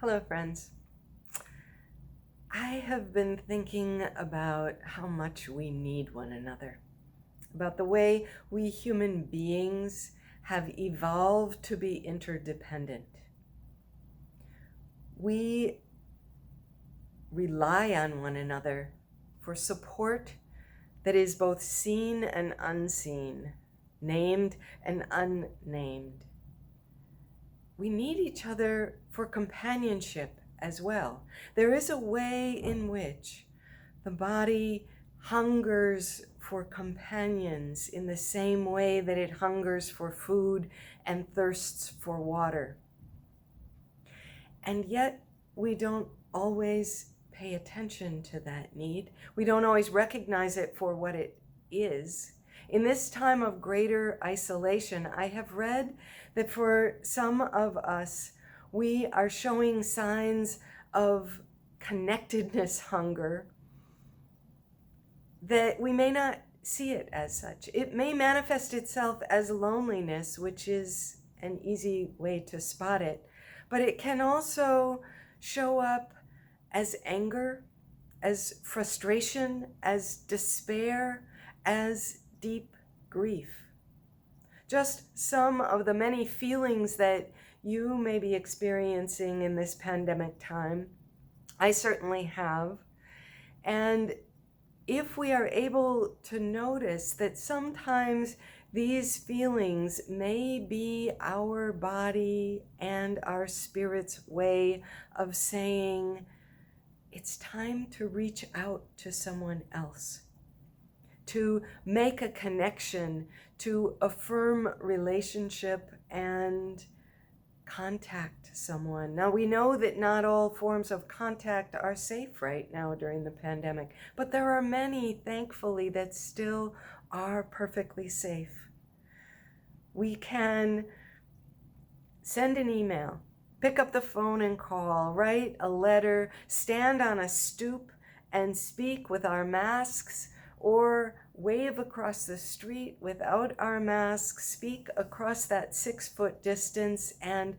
Hello, friends. I have been thinking about how much we need one another, about the way we human beings have evolved to be interdependent. We rely on one another for support that is both seen and unseen, named and unnamed. We need each other for companionship as well. There is a way in which the body hungers for companions in the same way that it hungers for food and thirsts for water. And yet we don't always pay attention to that need. We don't always recognize it for what it is. In this time of greater isolation, I have read that for some of us, we are showing signs of connectedness hunger that we may not see it as such. It may manifest itself as loneliness, which is an easy way to spot it, but it can also show up as anger, as frustration, as despair, as deep grief. Just some of the many feelings that you may be experiencing in this pandemic time. I certainly have. And if we are able to notice that sometimes these feelings may be our body and our spirit's way of saying, it's time to reach out to someone else, to make a connection, to affirm relationship and contact someone. Now, we know that not all forms of contact are safe right now during the pandemic, but there are many, thankfully, that still are perfectly safe. We can send an email, pick up the phone and call, write a letter, stand on a stoop and speak with our masks, or wave across the street without our masks, speak across that 6-foot distance, and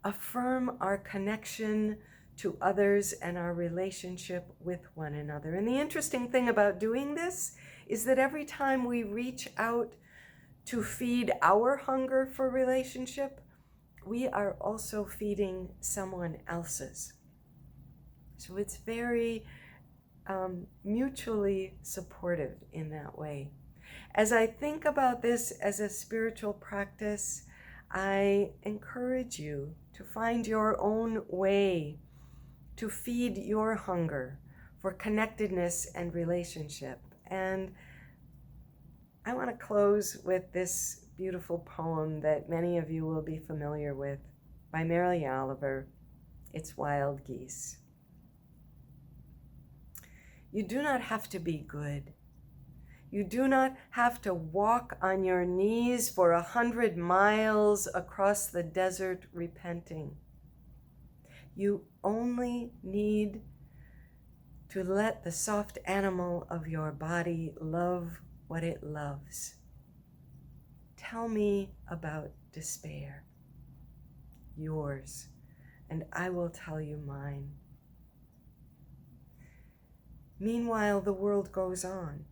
affirm our connection to others and our relationship with one another. And the interesting thing about doing this is that every time we reach out to feed our hunger for relationship, we are also feeding someone else's. So it's very mutually supportive in that way. As I think about this as a spiritual practice, I encourage you to find your own way to feed your hunger for connectedness and relationship. And I want to close with this beautiful poem that many of you will be familiar with by Mary Oliver. It's Wild Geese. You do not have to be good. You do not have to walk on your knees for 100 miles across the desert repenting. You only need to let the soft animal of your body love what it loves. Tell me about despair, yours, and I will tell you mine. Meanwhile, the world goes on.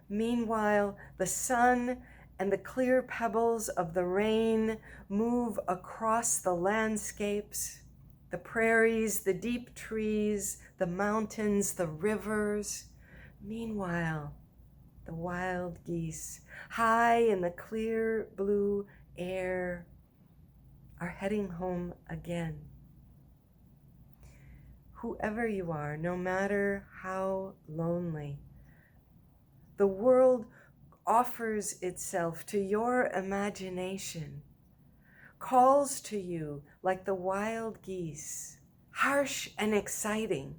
Meanwhile, the sun and the clear pebbles of the rain move across the landscapes, the prairies, the deep trees, the mountains, the rivers. Meanwhile, the wild geese, high in the clear blue air, are heading home again. Whoever you are, no matter how lonely, the world offers itself to your imagination, calls to you like the wild geese, harsh and exciting,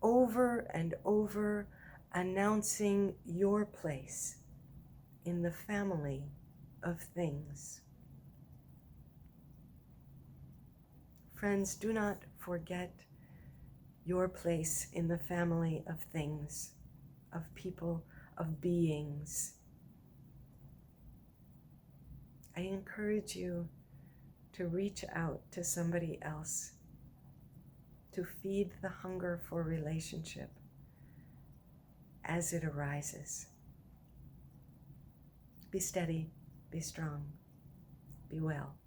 over and over, announcing your place in the family of things. Friends, do not forget your place in the family of things, of people, of beings. I encourage you to reach out to somebody else, to feed the hunger for relationship as it arises. Be steady, be strong, be well.